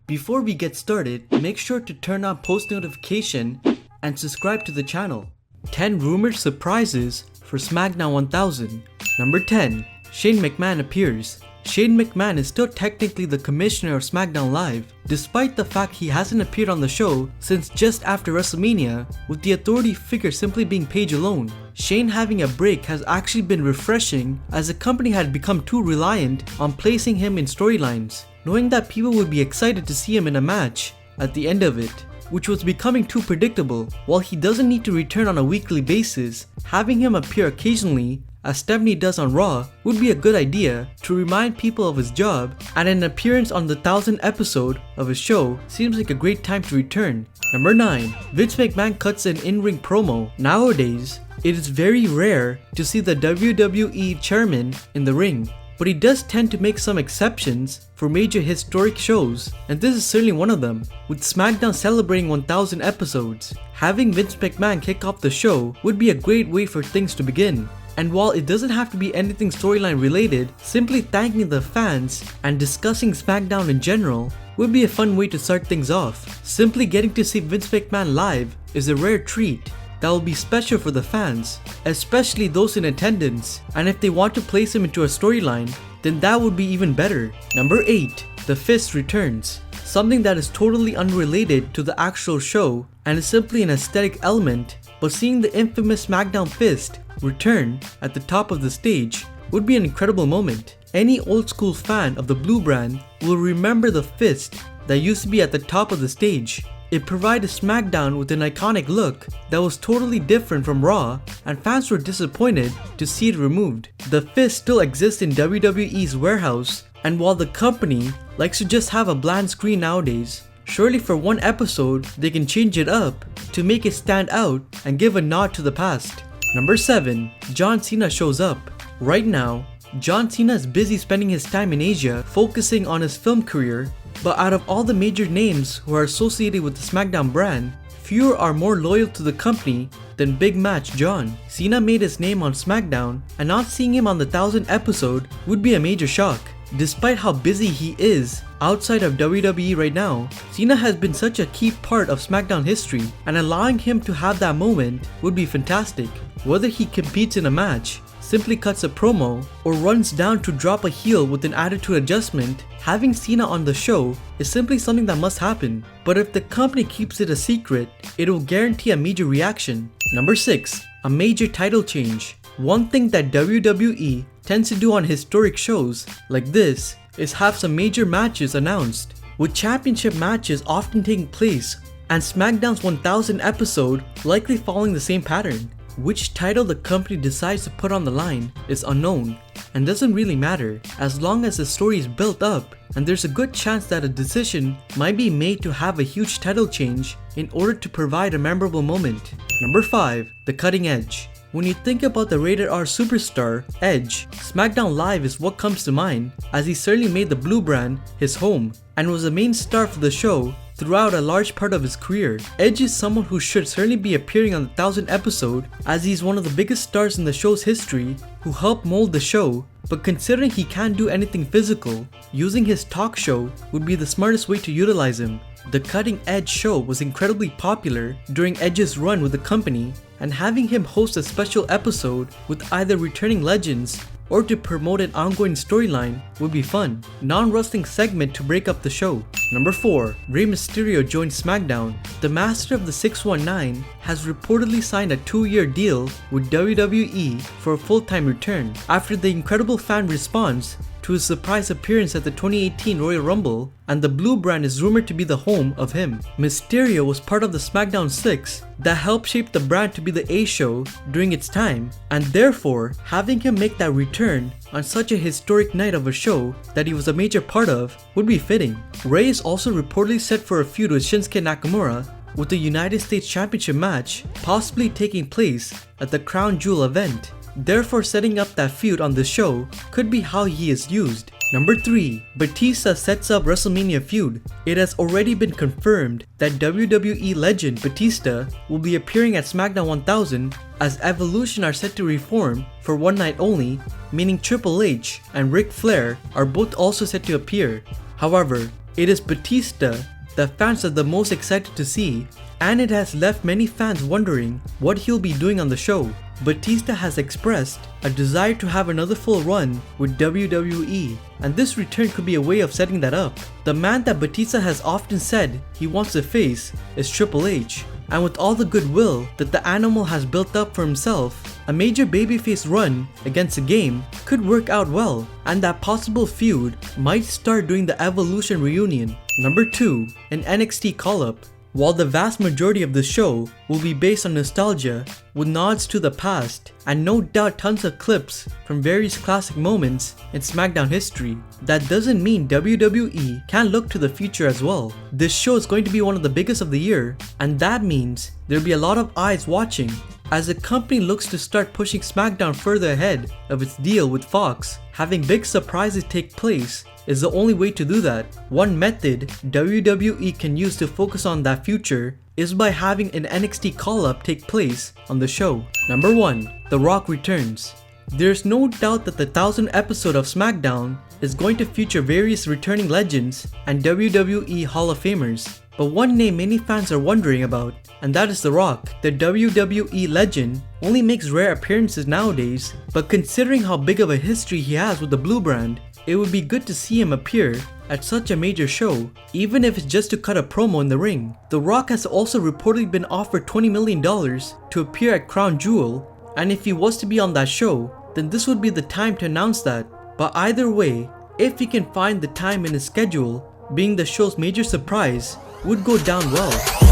Before we get started, make sure to turn on post notification and subscribe to the channel. 10 rumored surprises for SmackDown 1000. Number 10. Shane McMahon appears. Shane McMahon is still technically the commissioner of SmackDown Live, despite the fact he hasn't appeared on the show since just after WrestleMania, with the authority figure simply being Paige alone. Shane having a break has actually been refreshing, as the company had become too reliant on placing him in storylines, knowing that people would be excited to see him in a match at the end of it, which was becoming too predictable. While he doesn't need to return on a weekly basis, having him appear occasionally, as Stephanie does on Raw, would be a good idea to remind people of his job, and an appearance on the 1000th episode of his show seems like a great time to return. Number 9. Vince McMahon cuts an in-ring promo. Nowadays, it is very rare to see the WWE chairman in the ring, but he does tend to make some exceptions for major historic shows, and this is certainly one of them. With SmackDown celebrating 1000 episodes, having Vince McMahon kick off the show would be a great way for things to begin. And while it doesn't have to be anything storyline related, simply thanking the fans and discussing SmackDown in general would be a fun way to start things off. Simply getting to see Vince McMahon live is a rare treat that will be special for the fans, especially those in attendance, and if they want to place him into a storyline, then that would be even better. Number 8. The Fist returns. Something that is totally unrelated to the actual show and is simply an aesthetic element, but seeing the infamous SmackDown Fist return at the top of the stage would be an incredible moment. Any old school fan of the Blue brand will remember the fist that used to be at the top of the stage. It provided SmackDown with an iconic look that was totally different from Raw, and fans were disappointed to see it removed. The fist still exists in WWE's warehouse, and while the company likes to just have a bland screen nowadays, surely for one episode they can change it up to make it stand out and give a nod to the past. Number 7. John Cena shows up. Right now, John Cena is busy spending his time in Asia focusing on his film career, but out of all the major names who are associated with the SmackDown brand, fewer are more loyal to the company than Big Match John. Cena made his name on SmackDown, and not seeing him on the 1000th episode would be a major shock. Despite how busy he is outside of WWE right now, Cena has been such a key part of SmackDown history, and allowing him to have that moment would be fantastic. Whether he competes in a match, simply cuts a promo, or runs down to drop a heel with an attitude adjustment, having Cena on the show is simply something that must happen. But if the company keeps it a secret, it will guarantee a major reaction. Number 6. A major title change. One thing that WWE tends to do on historic shows like this is have some major matches announced, with championship matches often taking place, and SmackDown's 1000th episode likely following the same pattern. Which title the company decides to put on the line is unknown and doesn't really matter, as long as the story is built up, and there's a good chance that a decision might be made to have a huge title change in order to provide a memorable moment. Number 5. The Cutting Edge. When you think about the rated R superstar, Edge, SmackDown Live is what comes to mind, as he certainly made the Blue brand his home and was a main star for the show throughout a large part of his career. Edge is someone who should certainly be appearing on the 1000th episode, as he's one of the biggest stars in the show's history who helped mold the show, but considering he can't do anything physical, using his talk show would be the smartest way to utilize him. The Cutting Edge show was incredibly popular during Edge's run with the company, and having him host a special episode with either returning legends or to promote an ongoing storyline would be fun. Non-wrestling segment to break up the show. Number 4. Rey Mysterio joins SmackDown. The Master of the 619 has reportedly signed a 2-year deal with WWE for a full-time return after the incredible fan response to his surprise appearance at the 2018 Royal Rumble, and the Blue brand is rumored to be the home of him. Mysterio was part of the SmackDown 6 that helped shape the brand to be the A show during its time, and therefore having him make that return on such a historic night of a show that he was a major part of would be fitting. Rey is also reportedly set for a feud with Shinsuke Nakamura, with the United States Championship match possibly taking place at the Crown Jewel event. Therefore, setting up that feud on the show could be how he is used. Number 3. Batista sets up WrestleMania feud. It has already been confirmed that WWE legend Batista will be appearing at SmackDown 1000, as Evolution are set to reform for one night only, meaning Triple H and Ric Flair are both also set to appear. However, It is Batista that fans are the most excited to see, and it has left many fans wondering what he'll be doing on the show. Batista has expressed a desire to have another full run with WWE, and this return could be a way of setting that up. The man that Batista has often said he wants to face is Triple H, and with all the goodwill that the animal has built up for himself, a major babyface run against the game could work out well, and that possible feud might start during the Evolution reunion. Number 2, an NXT Call-Up. While the vast majority of the show will be based on nostalgia with nods to the past and no doubt tons of clips from various classic moments in SmackDown history, that doesn't mean WWE can't look to the future as well. This show is going to be one of the biggest of the year, and that means there'll be a lot of eyes watching. As the company looks to start pushing SmackDown further ahead of its deal with Fox, having big surprises take place is the only way to do that. One method WWE can use to focus on that future is by having an NXT Call-Up take place on the show. Number 1, The Rock returns. There's no doubt that the 1000th episode of SmackDown is going to feature various returning legends and WWE Hall of Famers. But one name many fans are wondering about, and that is The Rock. The WWE legend only makes rare appearances nowadays, but considering how big of a history he has with the Blue Brand, it would be good to see him appear at such a major show, even if it's just to cut a promo in the ring. The Rock has also reportedly been offered $20 million to appear at Crown Jewel, and if he was to be on that show, then this would be the time to announce that. But either way, if he can find the time in his schedule, being the show's major surprise would go down well.